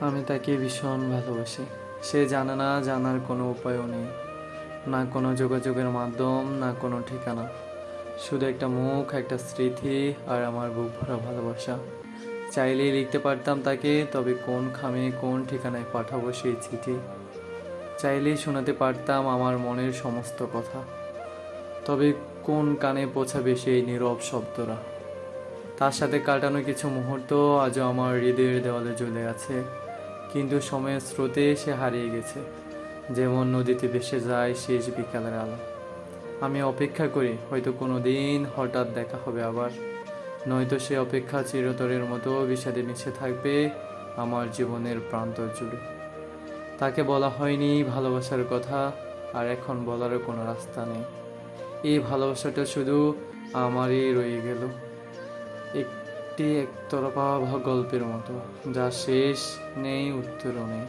আমি তাকে ভীষণ ভালোবাসি। সে জানে না, জানার কোনো উপায়ও নেই, না কোনো যোগাযোগের মাধ্যম, না কোনো ঠিকানা। শুধু একটা মুখ, একটা স্মৃতি, আর আমার বুক ভরা ভালোবাসা। চাইলেই লিখতে পারতাম তাকে, তবে কোন খামে কোন ঠিকানায় পাঠাবো সেই চিঠি। চাইলেই শোনাতে পারতাম আমার মনের সমস্ত কথা, তবে কোন কানে পৌঁছাবে সেই নীরব শব্দরা। তার সাথে কাটানো কিছু মুহূর্ত আজও আমার হৃদয়ের দেওয়ালে ঝুলে আছে, কিন্তু সময়ের স্রোতে সে হারিয়ে গেছে, যেমন নদীতে ভেসে যায় শেষ বিকালের আলো। আমি অপেক্ষা করি, হয়তো কোনো দিন হঠাৎ দেখা হবে আবার, নয়তো সে অপেক্ষা চিরতরের মতো বিষাদে মিশে থাকবে আমার জীবনের প্রান্তর জুড়ে। তাকে বলা হয়নি ভালোবাসার কথা, আর এখন বলারও কোনো রাস্তা নেই। এই ভালোবাসাটা শুধু আমারই রয়ে গেল, একটি একতরফা গল্পের মতো, যা শেষ নেই, উত্তরও নেই।